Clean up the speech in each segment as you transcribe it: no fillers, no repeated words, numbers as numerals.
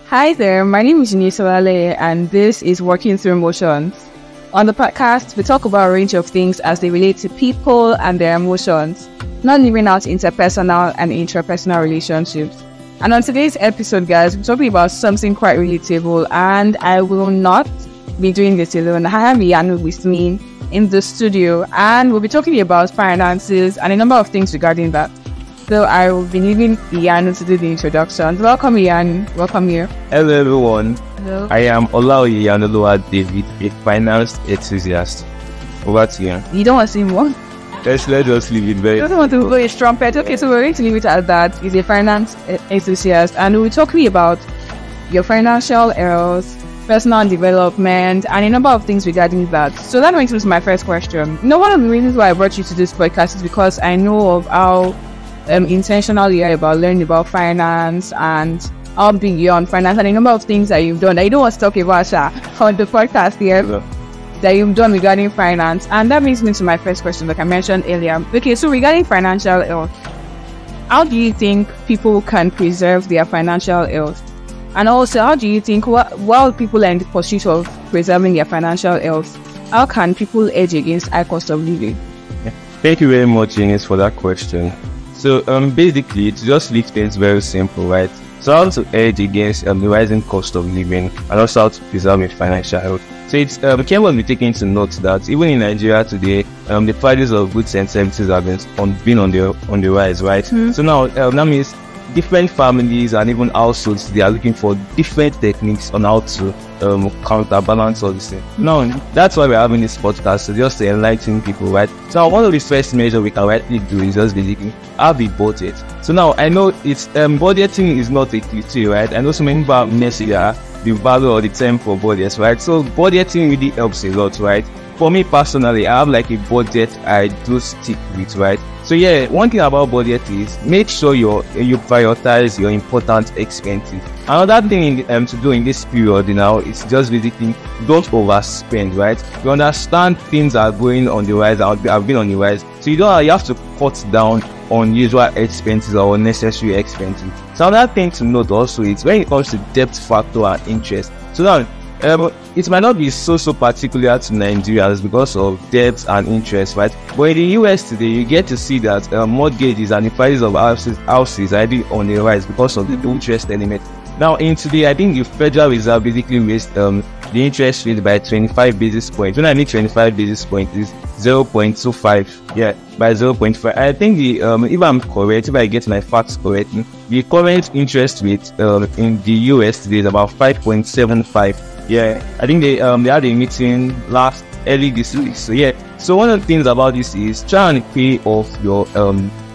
Hi there, my name is Olaoye, and this is Working Through Emotions. On the podcast, we talk about a range of things as they relate to people and their emotions, not leaving out interpersonal and intrapersonal relationships. And on today's episode, guys, we're talking about something quite relatable, and I will not be doing this alone. I have Iyanu with me in the studio, and we'll be talking about finances and a number of things regarding that. So I will be leaving Iyanu to do the introductions. Welcome, Iyanu. Welcome here. Hello, everyone. Hello. I am Olaoye Iyanu David, a finance enthusiast. Over to you. You don't want to say more? Let us leave it very. He doesn't want to blow his trumpet. Okay, so we're going to leave it at that. He's a finance enthusiast, and we'll be talking about your financial health, personal development, and a number of things regarding that. So that brings me to my first question. One of the reasons why I brought you to this podcast is because I know of how intentional you are about learning about finance and how big you are on finance and a number of things that you've done that you don't want to talk about on the podcast here that you've done regarding finance. And that brings me to my first question, like I mentioned earlier. Okay, so regarding financial health, how do you think people can preserve their financial health? And also, how do you think while people are in the pursuit of preserving their financial health, how can people hedge against high cost of living? Thank you very much, Ines, for that question. So basically, to just leave things very simple, right? So how to hedge against the rising cost of living and also how to preserve your financial health. So it's careful to be taken to note that even in Nigeria today, the prices of goods and services have been on the rise, right? So now that means different families and even households, they are looking for different techniques on how to counterbalance all this thing. Now that's why we're having this podcast, so just to enlighten people, right? So one of the first measures we can rightly do is just basically have a budget. So now I know it's budgeting is not a cliche, right? I know so many people mess the value or the term for budgets, right? So budgeting really helps a lot, right? For me personally, I have like a budget I do stick with, right? So yeah, one thing about budget is make sure you prioritize your important expenses. Another thing to do in this period now is just basically don't overspend, right? You understand things are going on the rise, have been on the rise, so you have to cut down on usual expenses or unnecessary expenses. So another thing to note also is when it comes to debt factor and interest. So now it might not be so particular to Nigerians because of debt and interest, right? But in the US today, you get to see that mortgages and the prices of houses are already on the rise because of the interest element. Now, in today, I think the Federal Reserve basically raised the interest rate by 25 basis points. When I mean 25 basis points, is 0.25. Yeah, by 0.5. I think if I'm correct, if I get my facts correct, the current interest rate in the US today is about 5.75. Yeah, I think they had a meeting early this week. So yeah, so one of the things about this is try and pay off your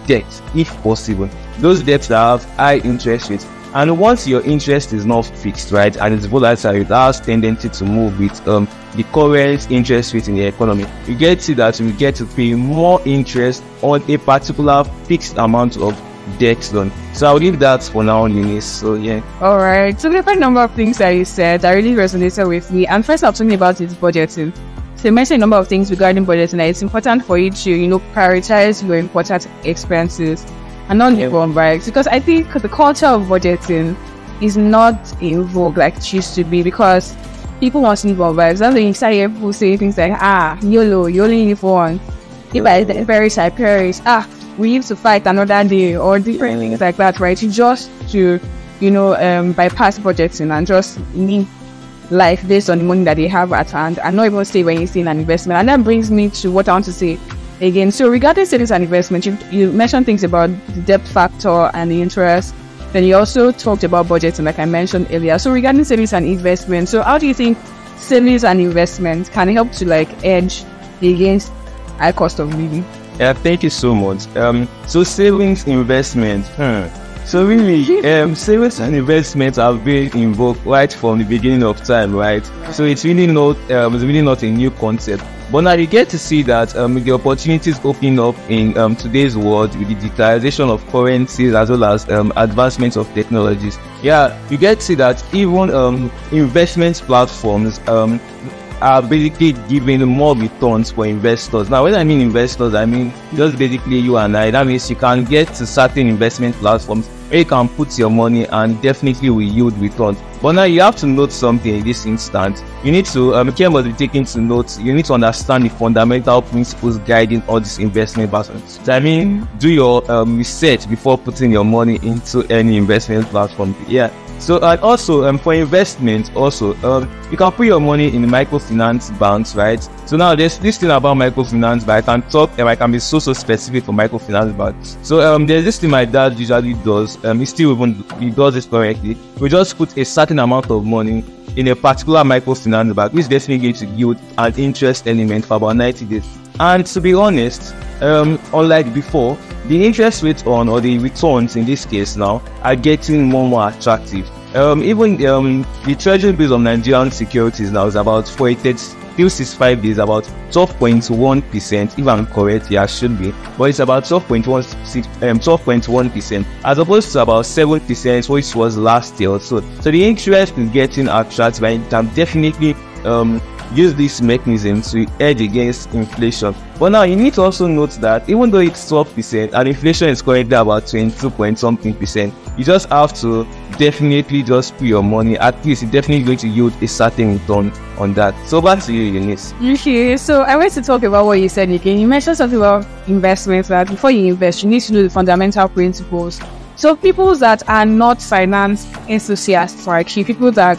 debt if possible. Those debts that have high interest rates. And once your interest is not fixed, right, and it's volatile, it has tendency to move with the current interest rate in the economy. You get to see that you get to pay more interest on a particular fixed amount of debt loan. So I'll leave that for now, Eunice. So yeah. All right. So there are a number of things that you said that really resonated with me. And first, I'm talking about is budgeting. So you mentioned a number of things regarding budgeting. That it's important for you to, prioritize your important expenses and not live on breaks, because I think the culture of budgeting is not in vogue like it used to be, because people want to live on vibes. That's when you start hearing people say things like, YOLO, you only live once. If I perish, I perish. We used to fight another day, or different things like that, right? Just to, bypass budgeting and just live life based on the money that they have at hand and not even stay when you see an investment. And that brings me to what I want to say again. So regarding savings and investment, you mentioned things about the debt factor and the interest. Then you also talked about budgeting, like I mentioned earlier. So regarding savings and investment, so how do you think savings and investment can help to hedge against high cost of living? Yeah, thank you so much. So savings, investment. So really, savings and investments have been involved right from the beginning of time, right? So it's really not a new concept. But now you get to see that the opportunities opening up in today's world with the digitalization of currencies as well as advancements of technologies. Yeah, you get to see that even investment platforms are basically giving more returns for investors. Now, when I mean investors, I mean just basically you and I. That means you can get to certain investment platforms where you can put your money and definitely will yield returns. But now you have to note something in this instance. You need to, care must be taken to note. You need to understand the fundamental principles guiding all these investment platforms. So I mean, do your research before putting your money into any investment platform. Yeah. So and also for investment also you can put your money in the microfinance banks, right? So now there's this thing about microfinance, but I can talk and I can be so specific for microfinance banks. So there's this thing my dad usually does. He does this correctly. We just put a certain amount of money in a particular microfinance bank, which is definitely going to yield an interest element for about 90 days. And to be honest, unlike before, the interest rate on or the returns in this case now are getting more and more attractive. Even the treasury bills of Nigerian securities now is about 365 days, about 12.1%. If I'm correct, yeah, should be, but it's about 12.1%, as opposed to about 7%, which was last year or so. So the interest is getting attractive, and you can definitely use this mechanism to hedge against inflation. But now you need to also note that even though it's 12% and inflation is currently about 22 point something percent, you just have to definitely just put your money. At least it's definitely going to yield a certain return on that. So back to you, Eunice. Okay, so I want to talk about what you said again. You mentioned something about investments, that before you invest, you need to know the fundamental principles. So people that are not finance enthusiasts are actually people that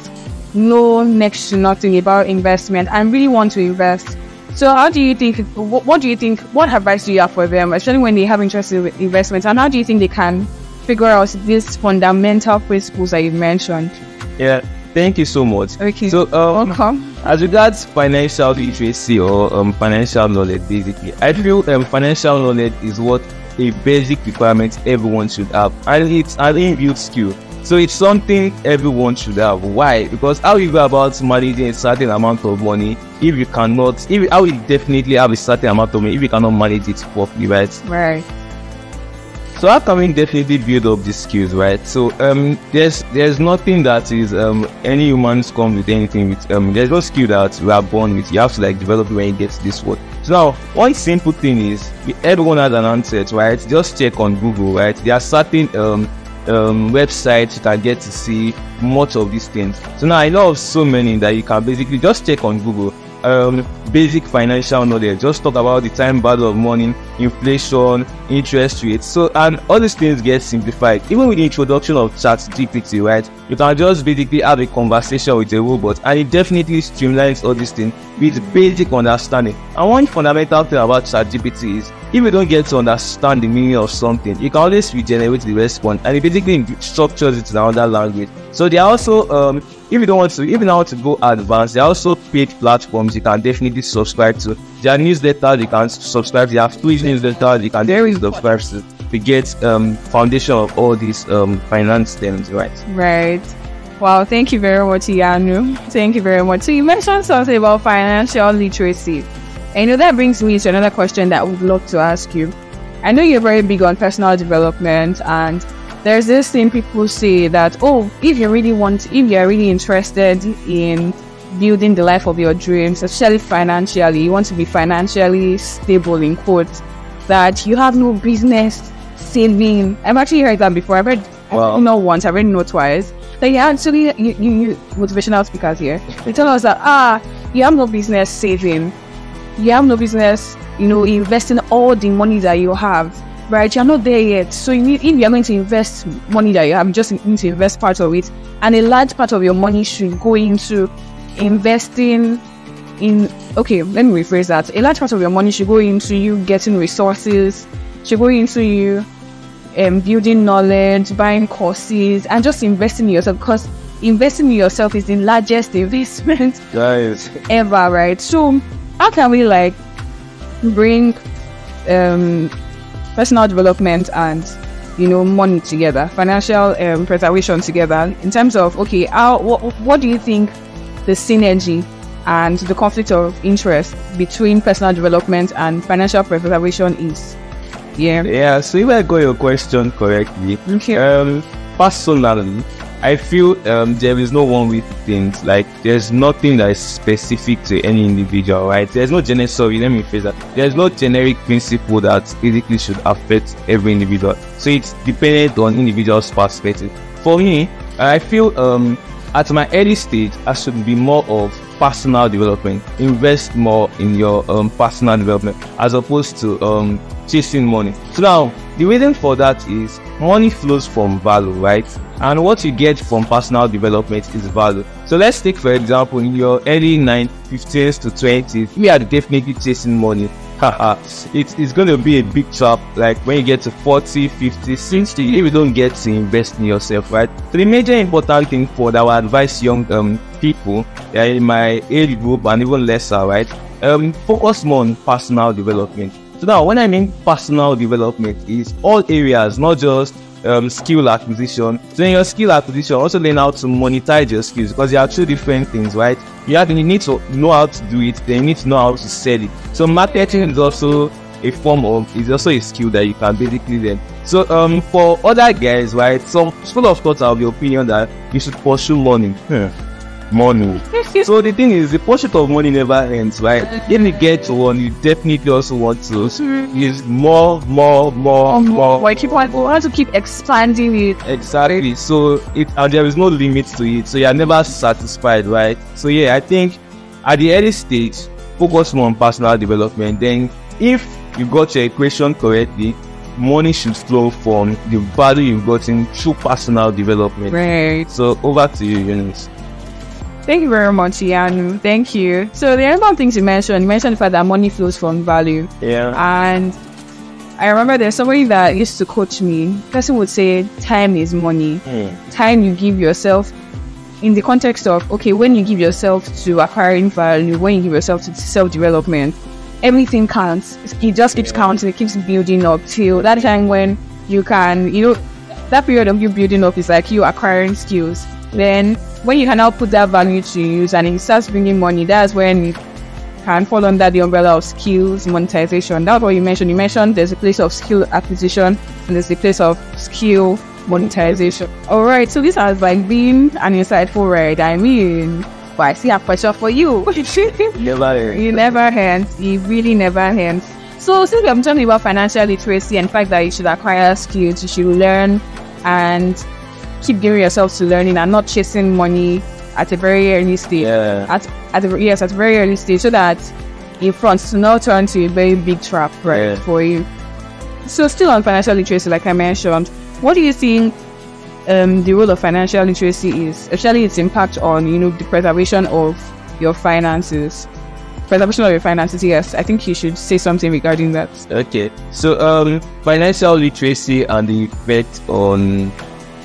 know next to nothing about investment and really want to invest. So how do you think, what do you think, what advice do you have for them, especially when they have interest in investment, and how do you think they can figure out these fundamental principles that you mentioned? Yeah, thank you so much. Okay, so welcome. As regards financial literacy or financial knowledge, basically, I feel financial knowledge is what a basic requirement everyone should have, and it's an inbuilt skill. So it's something everyone should have. Why? Because how you go about managing a certain amount of money if you cannot, how you definitely have a certain amount of money if you cannot manage it properly, right? Right. So how can we definitely build up these skills, right? So there's nothing that is any humans come with anything with there's no skill that we are born with. You have to develop it when you get to this world. So now one simple thing is everyone has an answer, right? Just check on Google, right? There are certain websites you can get to see much of these things. So now I know of so many that you can basically just check on Google. Basic financial knowledge, just talk about the time value of money, inflation, interest rates. So and all these things get simplified. Even with the introduction of ChatGPT, right? You can just basically have a conversation with a robot, and it definitely streamlines all these things with basic understanding. And one fundamental thing about ChatGPT is, if you don't get to understand the meaning of something, you can always regenerate the response, and it basically structures it in another language. So they are also if you don't want to go advanced, there are also paid platforms you can definitely subscribe to. There are newsletters you can subscribe to. There are free newsletters you can subscribe to get foundation of all these finance terms, right? Right. Wow, thank you very much, Iyanu. Thank you very much. So you mentioned something about financial literacy. And that brings me to another question that I would love to ask you. I know you're very big on personal development, and there's this thing people say that, oh, if you're really interested in building the life of your dreams, especially financially, you want to be financially stable, in quotes, that you have no business saving. I've actually heard that before. I've read not once, I've read not twice. That you motivational speakers here, they tell us that you have no business saving. You have no business, investing all the money that you have. Right, you're not there yet. So if you're going to invest money that you have, you just need to invest part of it, and a large part of your money should go into investing in. Okay, let me rephrase that. A large part of your money should go into you getting resources, should go into you building knowledge, buying courses, and just investing in yourself, because investing in yourself is the largest investment ever, right? So how can we bring personal development and money together, financial preservation together, in terms of what do you think the synergy and the conflict of interest between personal development and financial preservation is? So if I got your question correctly, personally, I feel there is no one way to think. Like, there's nothing that is specific to any individual, right? There's no generic, sorry, let me phrase that. There's no generic principle that basically should affect every individual. So it's dependent on individual's perspective. For me, I feel at my early stage, I should be more of personal development. Invest more in your personal development as opposed to chasing money. So now, the reason for that is money flows from value, right? And what you get from personal development is value. So let's take, for example, in your early 15s to 20s, we are definitely chasing money. It's going to be a big trap. Like when you get to 40, 50, 60, if you don't get to invest in yourself, right? So the major important thing for that I would advise young people in my age group and even lesser, right? Focus more on personal development. So now, when I mean personal development, is all areas, not just skill acquisition. So in your skill acquisition, also learn how to monetize your skills, because there are two different things, right? You need to know how to do it, then you need to know how to sell it. So marketing is also a also a skill that you can basically learn. So for other guys, right, some school of thought are of the opinion that you should pursue money. Money. So the thing is, the pursuit of money never ends, right? If you get to one, you definitely also want to use more. Why want to keep expanding it? Exactly. So and there is no limit to it. So you are never satisfied, right? So yeah, I think at the early stage, focus more on personal development. Then, if you got your equation correctly, money should flow from the value you've gotten through personal development. Right. So over to you, Eunice. Thank you very much, Iyanu. Thank you. So there are a lot of things you mentioned. You mentioned the fact that money flows from value. Yeah. And I remember there's somebody that used to coach me. The person would say, time is money. Time you give yourself in the context of, okay, when you give yourself to acquiring value, when you give yourself to self-development, everything counts. It just keeps counting. It keeps building up till that time when you can, that period of you building up is like you acquiring skills. Then when you can now put that value to use and it starts bringing money, that's when it can fall under the umbrella of skills monetization. That's what you mentioned. You mentioned there's a place of skill acquisition and there's a place of skill monetization. Alright, so this has been an insightful ride. I mean, but I see a question for you. It never ends. It really never ends. So since I'm talking about financial literacy and the fact that you should acquire skills, you should learn and keep giving yourself to learning and not chasing money at a very early stage. Yeah. At a very early stage, so that in front to not turn to a very big trap, right, for you. So still on financial literacy, like I mentioned, what do you think the role of financial literacy is, especially its impact on the preservation of your finances? Preservation of your finances, yes. I think you should say something regarding that. Okay. So financial literacy and the effect on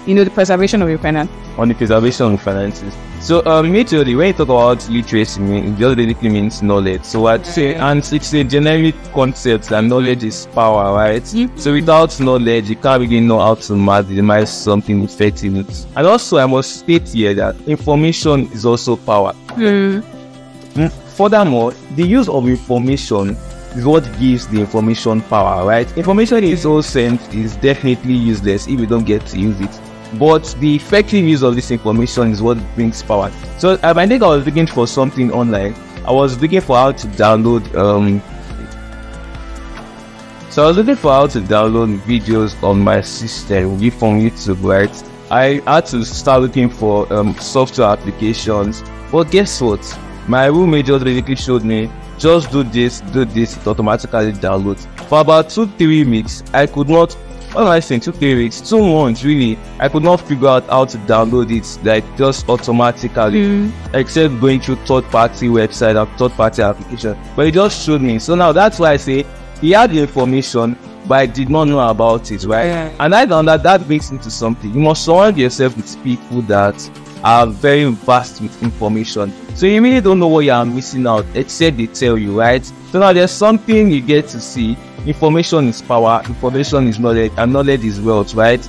the preservation of your finances. On the preservation of finances. So majorly when you talk about literacy, it just basically means knowledge. So I'd say, and it's a generic concept that knowledge is power, right? So without knowledge, you can't really know how to maximize something effectively. And also I must state here that information is also power. Furthermore, the use of information is what gives the information power, right? Information in its own sense is definitely useless if you don't get to use it. But the effective use of this information is what brings power. So I think I was looking for something online. I was looking for how to download videos on my system from YouTube, right? I had to start looking for software applications. But guess what? My roommate just basically showed me, just do this, it automatically downloads. For about 2-3 weeks, I could not, 2-3 weeks, 2 months really, I could not figure out how to download it, like just automatically, except going through third-party website and third-party application. But it just showed me. So now that's why I say he had the information, but I did not know about it, right? And I found that brings into something. You must surround yourself with people that are very vast with information. So you really don't know what you are missing out, except they tell you, right? So now there's something you get to see. Information is power, information is knowledge, and knowledge is wealth, right?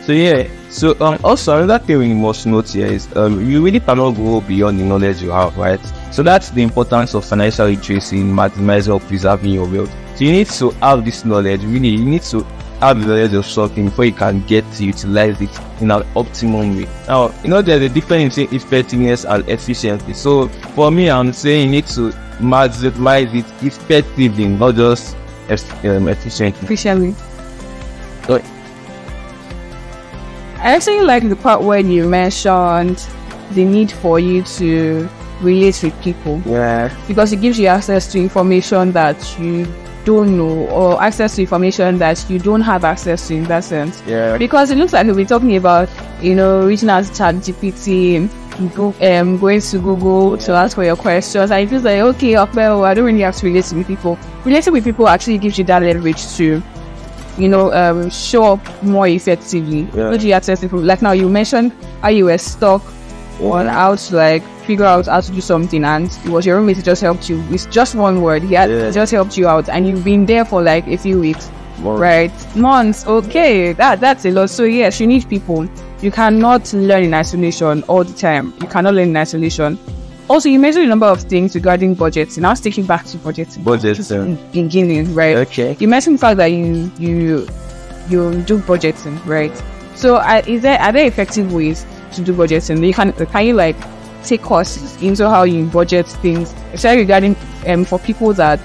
So yeah, so also another thing we must note here is you really cannot go beyond the knowledge you have, right? So that's the importance of financial literacy in maximizing or preserving your wealth. So you need to have this knowledge, really, you need to have the knowledge of something before you can get to utilize it in an optimum way. Now, there's a difference between effectiveness and efficiency. So for me, I'm saying you need to maximize it effectively, not just efficiently. Efficiently. So, I actually like the part where you mentioned the need for you to relate with people. yeah, Because it gives you access to information that you don't know, or access to information that you don't have access to in that sense. yeah, Because it looks like we'll be talking about, reaching out to ChatGPT, going to Google to ask for your questions, and it feels like, okay, well, I don't really have to relate with people. Relating with people actually gives you that leverage to, show up more effectively. Yeah. What do you access people? Like now, you mentioned how you were stuck on how to figure out how to do something, and it was your roommate who just helped you with just one word. He just helped you out, and you've been there for a few weeks, right? Months. Okay, that's a lot. So yes, you need people. You cannot learn in isolation all the time. You cannot learn in isolation. Also, you mentioned a number of things regarding budgeting. Now, sticking back to budgeting. Beginning, right? Okay. You mentioned the fact that you do budgeting, right? So, are there effective ways to do budgeting? Can you take courses into how you budget things, especially regarding for people that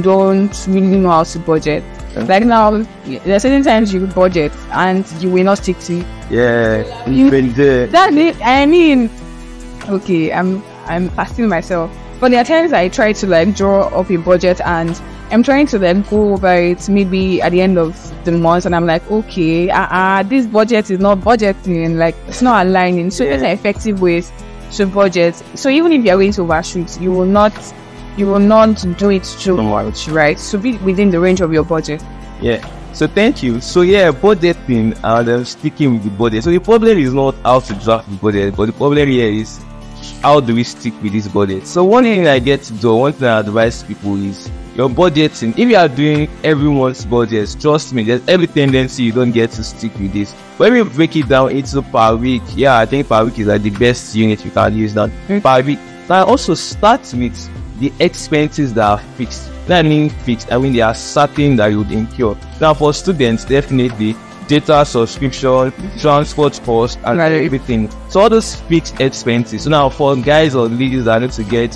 don't really know how to budget? Like now, there are certain times you budget and you will not stick to it. Yeah, you've been there. Okay, I'm fasting myself. But there are times I try to draw up a budget, and I'm trying to go over it maybe at the end of the month, and I'm like, okay, this budget is not budgeting, it's not aligning. So there's effective ways to budget. So even if you're going to overshoot, you will not do it too much, right? So be within the range of your budget. Yeah. So thank you. So yeah, budgeting and sticking with the budget. So the problem is not how to draft the budget, but the problem here is how do we stick with this budget. So one thing I advise people is your budgeting. If you are doing everyone's budgets, trust me, there's every tendency you don't get to stick with this. When we break it down into per week, I think per week is the best unit you can use now. Per week. Now also start with the expenses that are fixed. That means fixed, they are certain that you would incur. Now for students, definitely data subscription, transport cost, and everything. So all those fixed expenses. So now for guys or ladies that need to get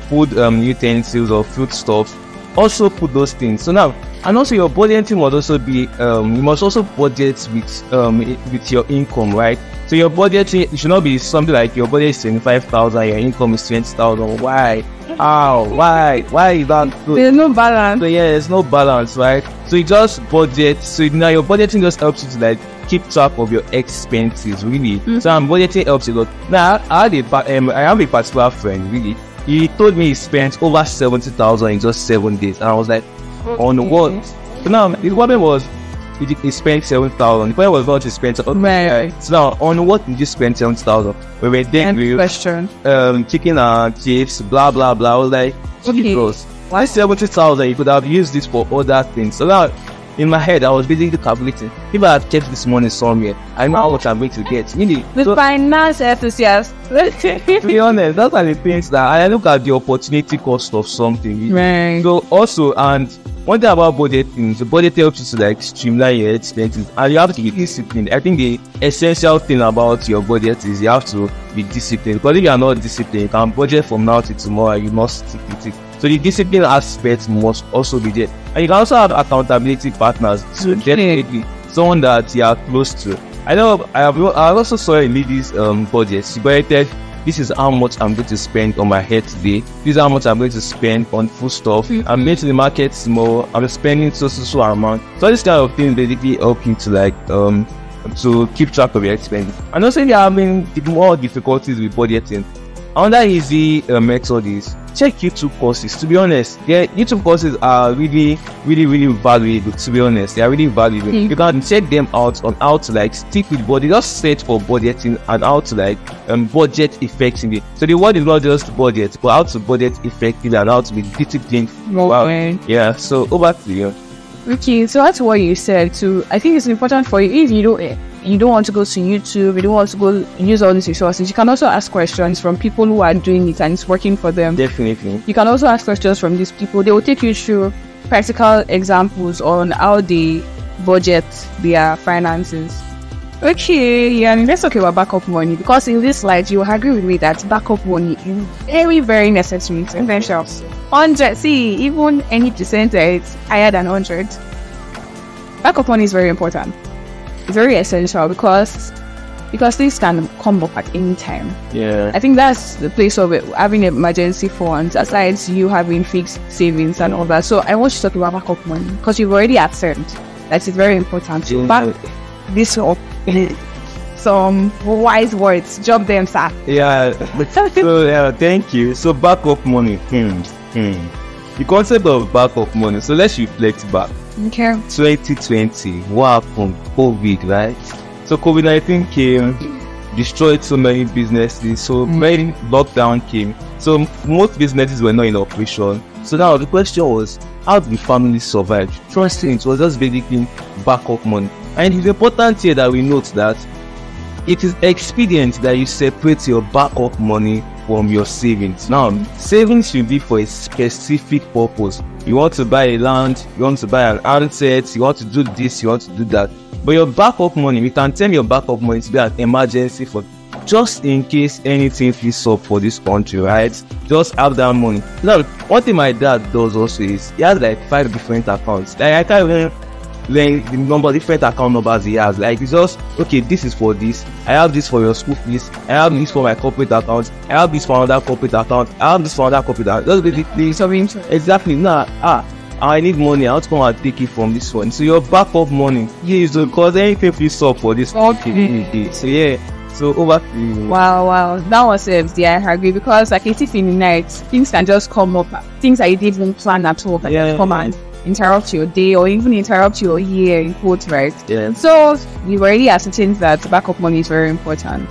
food utensils or food stuff, also put those things. So now, and also your budgeting must also be you must also budget with your income, right? So your budgeting should not be something like your budget is 25,000, your income is 20,000. Why? How? Why is that good? There's no balance. So there's no balance, right? So you just budget. So now your budgeting just helps you to keep track of your expenses, really. So budgeting helps you a lot. Now I have a particular friend, really. He told me he spent over 70,000 in just 7 days, and I was like, on what? So now the problem was he spent 7,000. The point was not to spend. Right. So now on what did you spend 7,000? We were then question. Chicken and chips, blah blah blah. I was like, Jesus, why 70,000? You could have used this for other things. So now in my head, I was basically calculating. If I had kept this money somewhere, I know how much I'm going to get. Really, the finance enthusiast. To be honest, those are the things that I look at the opportunity cost of something. Right. So also, and one thing about budgeting, the budget helps you to streamline your expenses, and you have to be disciplined. I think the essential thing about your budget is you have to be disciplined, because if you are not disciplined, you can budget from now to tomorrow, you must stick with it. So the discipline aspect must also be there, and you can also have accountability partners. So definitely someone that you are close to. I know I also saw a lady's budget. She budgeted, this is how much I'm going to spend on my hair today. This is how much I'm going to spend on food stuff. I'm going to the market tomorrow. I'm spending so amount. So this kind of thing basically help you to keep track of your expenses. And also if you're having more difficulties with budgeting, another easy method is check YouTube courses. To be honest, YouTube courses are really valuable. To be honest, they are really valuable. You can check them out on how to stick with budget. Just search for budgeting and how to budget effectively. So the word is not just budget, but how to budget effectively and how to be disciplined. Yeah. So over to you. Okay, so that's what you said too. I think it's important for you, if you don't want to go to YouTube, you don't want to go use all these resources, you can also ask questions from people who are doing it and it's working for them. Definitely. You can also ask questions from these people. They will take you through practical examples on how they budget their finances. Okay, and let's talk about backup money, because in this slide you agree with me that backup money is very, very necessary. It's essential. 100, see, even any percentage higher than 100. Backup money is very important. It's very essential because things can come up at any time. Yeah. I think that's the place of it, having emergency funds, aside you having fixed savings and all that. So I want you to talk about backup money, because you've already affirmed that it's very important to back this up. Some wise words, drop them, sir. Yeah. So thank you. So backup money. The concept of backup money. So let's reflect back. Okay. 2020. What happened? COVID, right? So COVID-19 came, destroyed so many businesses. So many lockdown came. So most businesses were not in operation. So now the question was, how did the family survive? Trusting it was just basically backup money. And it's important here that we note that it is expedient that you separate your backup money from your savings. Now, savings should be for a specific purpose. You want to buy a land, you want to buy an handset, you want to do this, you want to do that. But your backup money, we can turn your backup money to be an emergency for just in case anything flips up for this country, right? Just have that money. Now, one thing my dad does also is he has like 5 different accounts. Like I can't even learn the number, different account numbers he has. Like it's just, okay, this is for this. I have this for your school fees. I have this for my corporate account. I have this for another corporate account. I have this for another corporate account. Just basically something. Exactly. Now, I need money. I want to come and take it from this one. So your backup money, is because anything flips up for this. Okay. So yeah. So over to you. Wow. That was it. Yeah, I agree, because like it's in the night, things can just come up. Things that you didn't even plan at all can just come and interrupt your day or even interrupt your year in quotes, right? Yeah. So you've already ascertained that backup money is very important.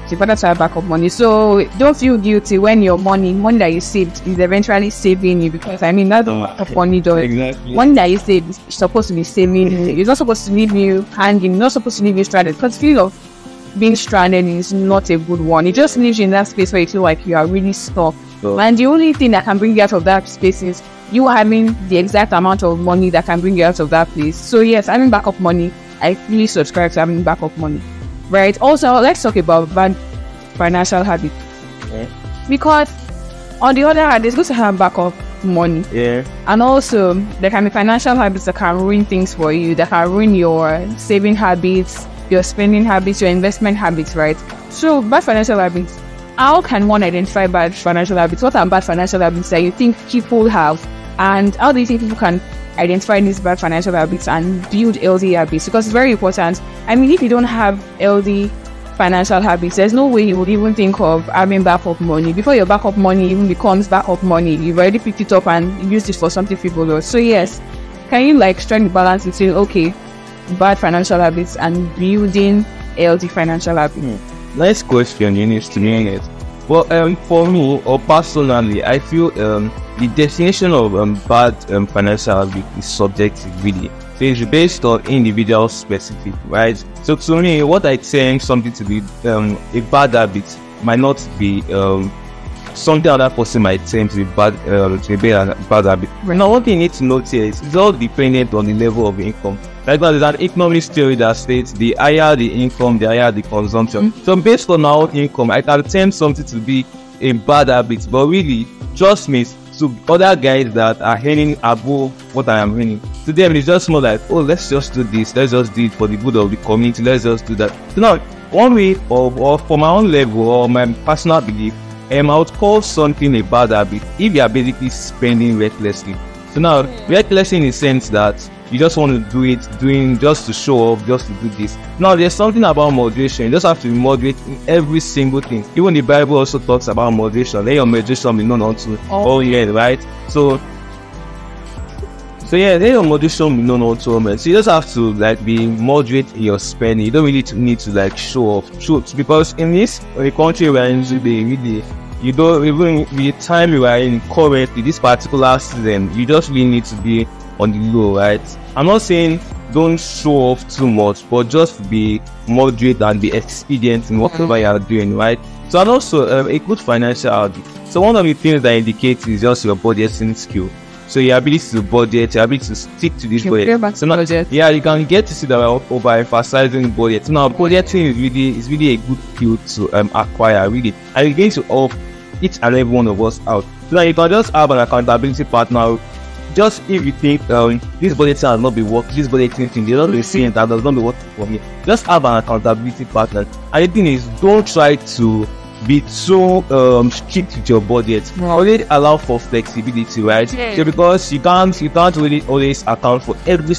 It's important to have backup money. So don't feel guilty when your money that you saved is eventually saving you, because I mean that's what backup money does. Exactly. Money that you saved is supposed to be saving you. It's not supposed to leave you hanging, it's not supposed to leave you stranded, because the feel of being stranded is not a good one. It just leaves you in that space where you feel like you are really stuck. And the only thing that can bring you out of that space is you having the exact amount of money that can bring you out of that place. So yes, having backup money, I fully subscribe to having backup money. Right. Also, let's talk about bad financial habits. Yeah. Because on the other hand, it's good to have backup money. Yeah. And also, there can be financial habits that can ruin things for you, that can ruin your saving habits, your spending habits, your investment habits, right? So, bad financial habits. How can one identify bad financial habits? What are bad financial habits that you think people have? And how do you think people can identify these bad financial habits and build healthy habits? Because it's very important. I mean, if you don't have healthy financial habits, there's no way you would even think of having backup money. Before your backup money even becomes backup money, you've already picked it up and used it for something frivolous. So yes, can you like strike the balance between, okay, bad financial habits and building healthy financial habits? Nice question, Eunice, to be honest. Well, for me, or personally, I feel the definition of bad financial habit is subjective, really. So it's based on individual specific, right? So to me, what I think something to be a bad habit might not be something other person might think to be bad, bad habit. Right. Now, one thing you need to note here is it's all dependent on the level of income. Like there's an economic theory that states the higher the income, the higher the consumption. So based on my own income, I can term something to be a bad habit, but really, trust me, to other guys that are earning above what I am earning, to them it's just more like, oh, let's just do this, let's just do it for the good of the community, let's just do that. So now, one way or for my own level or my personal belief, I would call something a bad habit if you are basically spending recklessly. So now, recklessly in the sense that you just want to do it, doing just to show off, just to do this. Now, there's something about moderation. You just have to be moderate in every single thing. Even the Bible also talks about moderation. Let your moderation be known unto all men, right? So yeah, let your moderation be known unto all men. So you just have to like be moderate in your spending. You don't really need to like show off, because in this country we're in today, really, you don't even the time you are in currently, this particular season, you just really need to be on the low, right? I'm not saying don't show off too much, but just be moderate and be expedient in whatever you are doing, right? So, and also a good financial habit. So one of the things that indicates is just your budgeting skill. So your ability to budget, your ability to stick to this budget. So now, budget. yeah, you can get to see that we're overemphasizing budget. Now, budgeting is really a good skill to acquire, really, and it's going to help each and every one of us out. So now you can just have an accountability partner. Just if you think this budgeting has not been working, this budgeting thing, they're not been seeing that does not be working for me. Just have an accountability partner. And the thing is, don't try to be so strict with your budget. Always allow for flexibility, right? Yeah. So because you can't really always account for every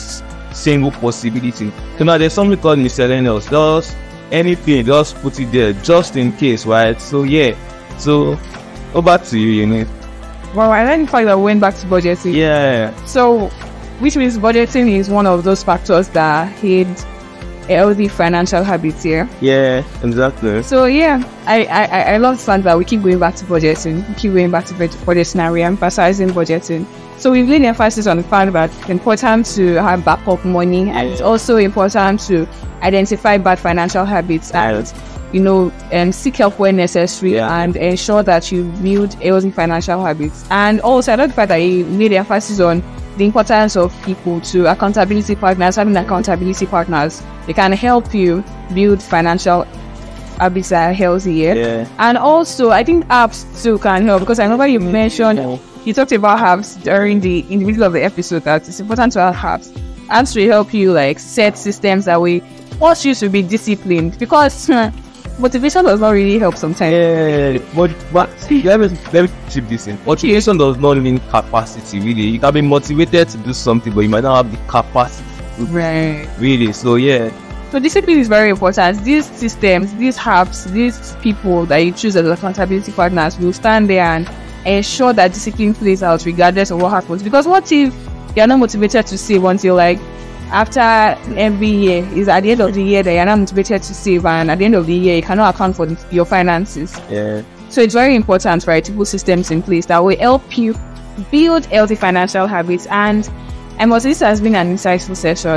single possibility. So now there's something called miscellaneous. Just anything, just put it there, just in case, right? So yeah. So over to you, Eunice. Wow, I like the fact that we went back to budgeting. Yeah. So, which means budgeting is one of those factors that aid healthy financial habits here. Yeah, exactly. So yeah, I love the fact that we keep going back to budgeting. We keep going back to budgeting and re-emphasizing budgeting. So we've laid emphasis on the fact that it's important to have backup money, and it's also important to identify bad financial habits and seek help when necessary, and ensure that you build healthy financial habits. And also, I love the fact that you made emphasis on the importance of people to accountability partners, having accountability partners. They can help you build financial habits that are healthy. Yeah. And also, I think apps too can help, because I remember you mentioned, you talked about apps in the middle of the episode, that it's important to have apps. Apps will help you set systems that will force you to be disciplined, because motivation does not really help sometimes. But let me chip this in. Motivation does not mean capacity, really. You can be motivated to do something, but you might not have the capacity. Right. Really. So yeah. So discipline is very important. These systems, these apps, these people that you choose as accountability partners will stand there and ensure that discipline plays out regardless of what happens. Because what if you're not motivated to save until after every year, is at the end of the year that you're not motivated to save, and at the end of the year you cannot account for your finances. Yeah. So it's very important, right, to put systems in place that will help you build healthy financial habits. And this has been an insightful session.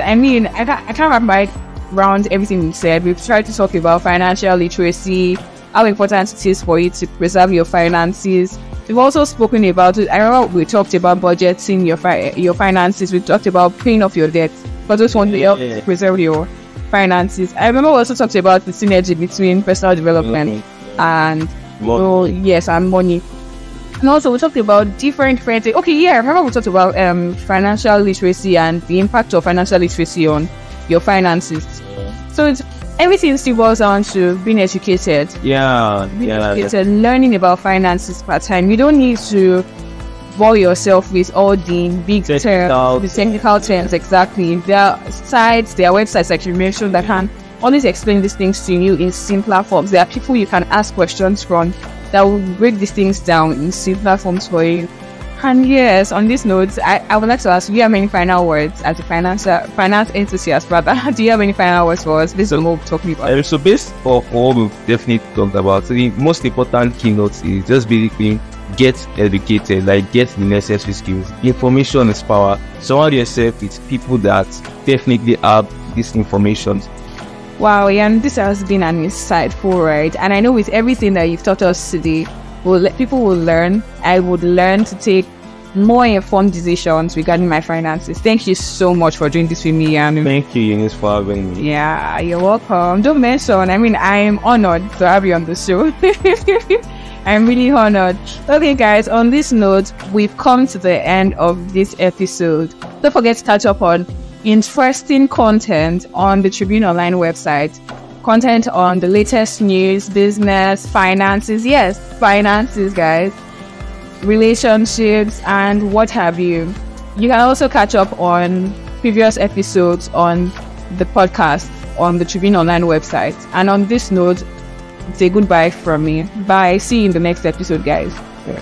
I mean, I can't wrap my around everything we said. We've tried to talk about financial literacy, how important it is for you to preserve your finances. We've also spoken about it. I remember we talked about budgeting your finances. We talked about paying off your debt, but those want to help preserve your finances. I remember we also talked about the synergy between personal development and money. And also we talked about different friends. I remember we talked about financial literacy and the impact of financial literacy on your finances. So everything still boils down to being educated. Learning about finances part time. You don't need to bore yourself with all the big terms, the technical terms. Exactly. There are websites like you mentioned that can always explain these things to you in simpler forms. There are people you can ask questions from that will break these things down in simpler forms for you. And yes, on this note, I would like to ask, do you have any final words as a finance enthusiast, rather? Do you have any final words for us? This is what we're talking about. So based on what we've definitely talked about, so the most important keynote is just basically get educated, get the necessary skills. Information is power. Surround yourself with people that definitely have this information. Wow, and this has been an insightful ride. And I know with everything that you've taught us today, people will learn. I would learn to take more informed decisions regarding my finances. Thank you so much for doing this with me, Iyanu. Thank you, Eunice, for having me. Yeah, you're welcome. Don't mention, I am honored to have you on the show. I'm really honored. Okay, guys, on this note, we've come to the end of this episode. Don't forget to catch up on interesting content on the Tribune Online website. Content on the latest news, business, finances. Yes, finances, guys. Relationships and what have you. You can also catch up on previous episodes on the podcast on the Tribune Online website. And on this note, it's a goodbye from me. Bye. See you in the next episode, guys. Yeah.